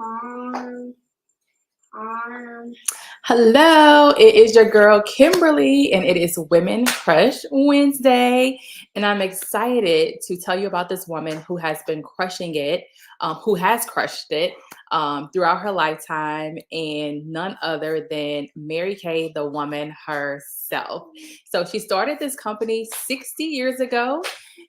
Um, Hello, it is your girl Kimberly, and it is Women Crush Wednesday. And I'm excited to tell you about this woman who has been crushing it, who has crushed it throughout her lifetime, and none other than Mary Kay, the woman herself. So she started this company 60 years ago,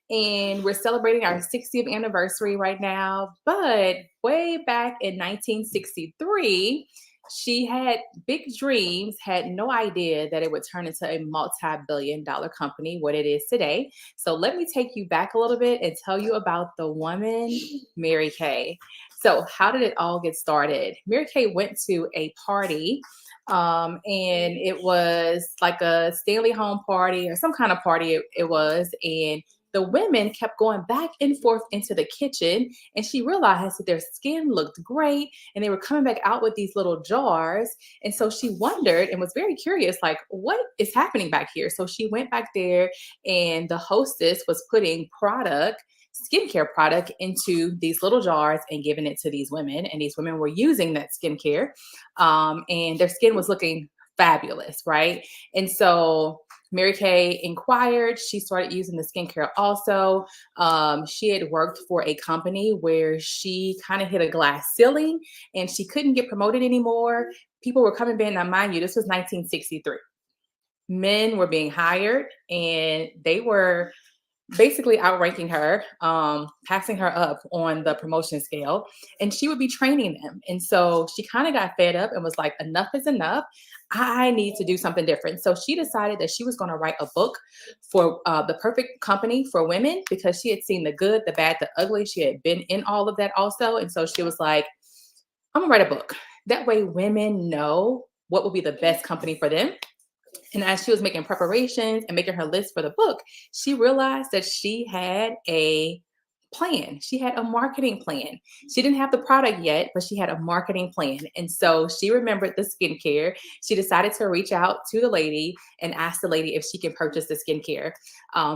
and we're celebrating our 60th anniversary right now. But way back in 1963, she had big dreams, had no idea that it would turn into a multi-billion dollar company, what it is today. So let me take you back a little bit and tell you about the woman, Mary Kay. So how did it all get started? Mary Kay went to a party, and it was like a Stanley home party or some kind of party it was. And the women kept going back and forth into the kitchen, and she realized that their skin looked great and they were coming back out with these little jars. And so she wondered and was very curious, like, what is happening back here? So she went back there, and the hostess was putting skincare product into these little jars and giving it to these women. And these women were using that skincare, and their skin was looking fabulous, right? And so Mary Kay inquired. She started using the skincare also. She had worked for a company where she kind of hit a glass ceiling and she couldn't get promoted anymore. People were coming back. Now, mind you, this was 1963. Men were being hired and they were basically outranking her, passing her up on the promotion scale, and she would be training them. And so she kind of got fed up and was like, enough is enough. I need to do something different. So she decided that she was going to write a book for the perfect company for women because she had seen the good, the bad, the ugly. She had been in all of that also. And so she was like, I'm going to write a book. That way women know what will be the best company for them. And as she was making preparations and making her list for the book, she realized that she had a plan. She had a marketing plan. She didn't have the product yet, but she had a marketing plan. And so she remembered the skincare. She decided to reach out to the lady and ask the lady if she can purchase the skincare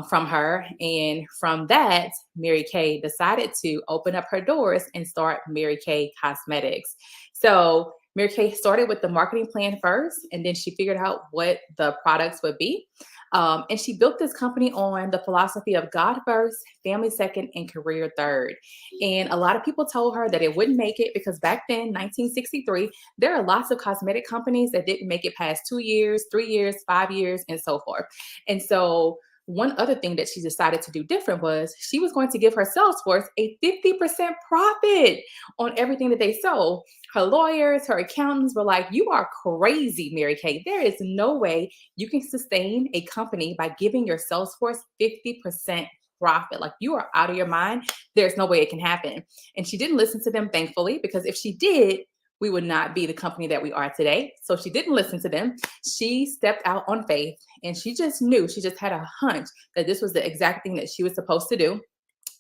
from her. And from that, Mary Kay decided to open up her doors and start Mary Kay Cosmetics. So Mary Kay started with the marketing plan first, and then she figured out what the products would be. And she built this company on the philosophy of God first, family second, and career third. And a lot of people told her that it wouldn't make it because back then, 1963, there are lots of cosmetic companies that didn't make it past 2 years, 3 years, 5 years, and so forth. And so one other thing that she decided to do different was she was going to give her sales force a 50% profit on everything that they sold. Her lawyers, her accountants were like, you are crazy, Mary Kay. There is no way you can sustain a company by giving your sales force 50% profit. Like, you are out of your mind. There's no way it can happen. And she didn't listen to them, thankfully, because if she did, we would not be the company that we are today. So she didn't listen to them. She stepped out on faith and she just knew, she just had a hunch that this was the exact thing that she was supposed to do.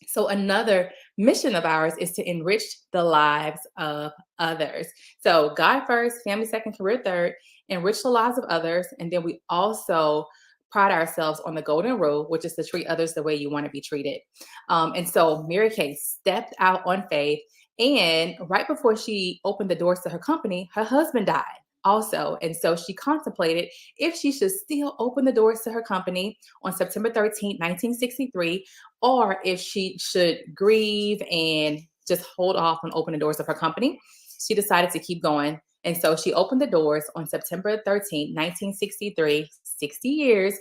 So another mission of ours is to enrich the lives of others. So God first, family second, career third, enrich the lives of others. And then we also pride ourselves on the golden rule, which is to treat others the way you want to be treated. And so Mary Kay stepped out on faith. And right before she opened the doors to her company, her husband died also. And so she contemplated if she should still open the doors to her company on September 13th, 1963, or if she should grieve and just hold off on opening the doors of her company. She decided to keep going. And so she opened the doors on September 13th, 1963, 60 years.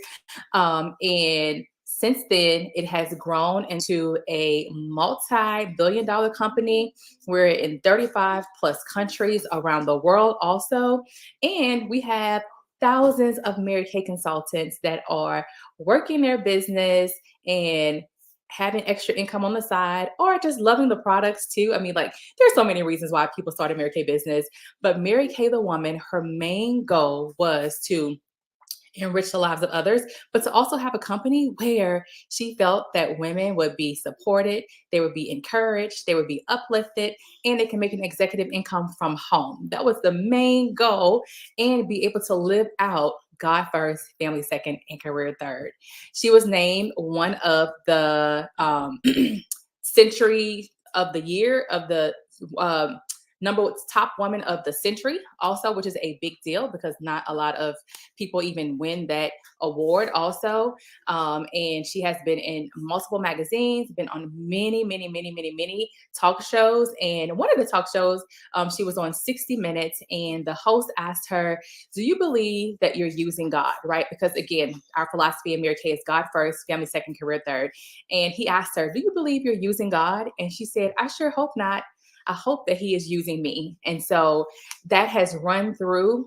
And since then, it has grown into a multi-billion dollar company. We're in 35 plus countries around the world also. And we have thousands of Mary Kay consultants that are working their business and having extra income on the side or just loving the products too. I mean, like, there's so many reasons why people started Mary Kay business, but Mary Kay the woman, her main goal was to enrich the lives of others, but to also have a company where she felt that women would be supported, they would be encouraged, they would be uplifted, and they can make an executive income from home. That was the main goal, and be able to live out God first, family second, and career third. She was named one of the century of the year of the um, top woman of the century, also, which is a big deal because not a lot of people even win that award, also. And she has been in multiple magazines, been on many talk shows. And one of the talk shows, she was on 60 Minutes, and the host asked her, do you believe that you're using God, right? Because again, our philosophy in Mary Kay is God first, family second, career third. And he asked her, do you believe you're using God? And she said, I sure hope not. I hope that he is using me. And so that has run throughout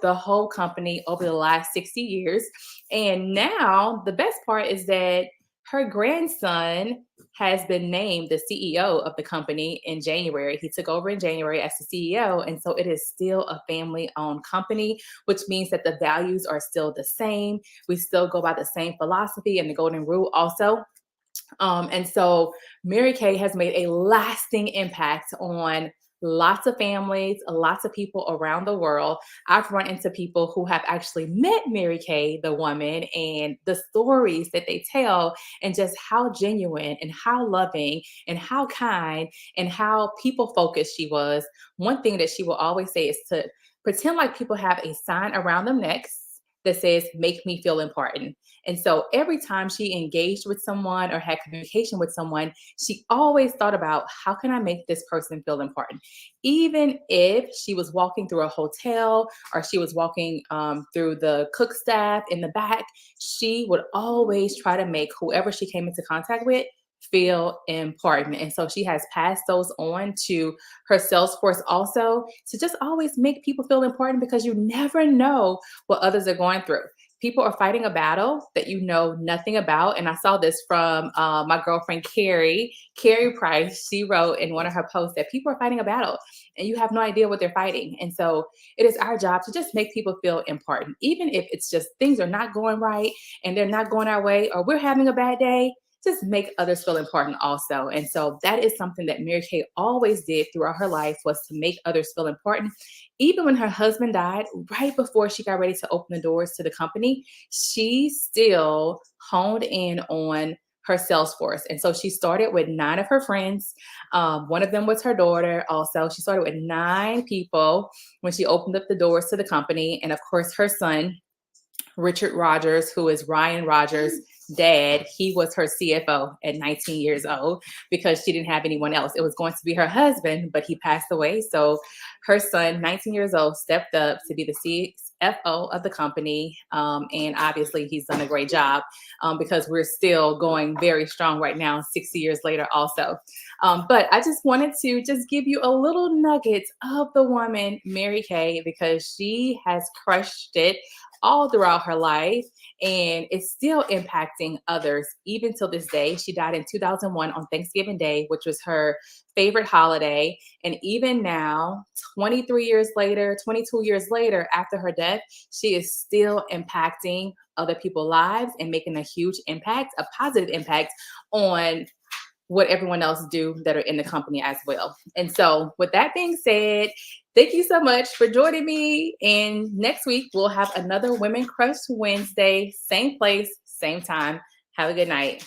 the whole company over the last 60 years. And now the best part is that her grandson has been named the CEO of the company in January. He took over in January as the CEO. And so it is still a family owned company, which means that the values are still the same. We still go by the same philosophy and the golden rule also. And so Mary Kay has made a lasting impact on lots of families, lots of people around the world. I've run into people who have actually met Mary Kay, the woman, and the stories that they tell, and just how genuine and how loving and how kind and how people focused she was. One thing that she will always say is to pretend like people have a sign around their necks that says, make me feel important. And so every time she engaged with someone or had communication with someone, she always thought about, how can I make this person feel important? Even if she was walking through a hotel or she was walking through the cook staff in the back, she would always try to make whoever she came into contact with feel important. And so she has passed those on to her sales force also, to just always make people feel important, because you never know what others are going through. People are fighting a battle that you know nothing about. And I saw this from my girlfriend, Carrie Price. She wrote in one of her posts that people are fighting a battle and you have no idea what they're fighting. And so it is our job to just make people feel important, even if it's just things are not going right and they're not going our way, or we're having a bad day. Just make others feel important also. And so that is something that Mary Kay always did throughout her life, was to make others feel important. Even when her husband died, right before she got ready to open the doors to the company, she still honed in on her sales force. And so she started with 9 of her friends. One of them was her daughter also. She started with 9 people when she opened up the doors to the company. And of course, her son, Richard Rogers, who is Ryan Rogers' dad, he was her CFO at 19 years old because she didn't have anyone else. It was going to be her husband, but he passed away. So her son, 19 years old, stepped up to be the CFO of the company. And obviously, he's done a great job because we're still going very strong right now, 60 years later, also. But I just wanted to just give you a little nugget of the woman, Mary Kay, because she has crushed it all throughout her life, and it's still impacting others even till this day. She died in 2001 on Thanksgiving Day, which was her favorite holiday. And even now, 23 years later, 22 years later, after her death, she is still impacting other people's lives and making a huge impact, a positive impact on what everyone else do that are in the company as well. And so with that being said, thank you so much for joining me. And next week we'll have another Women Crush Wednesday, same place, same time. Have a good night.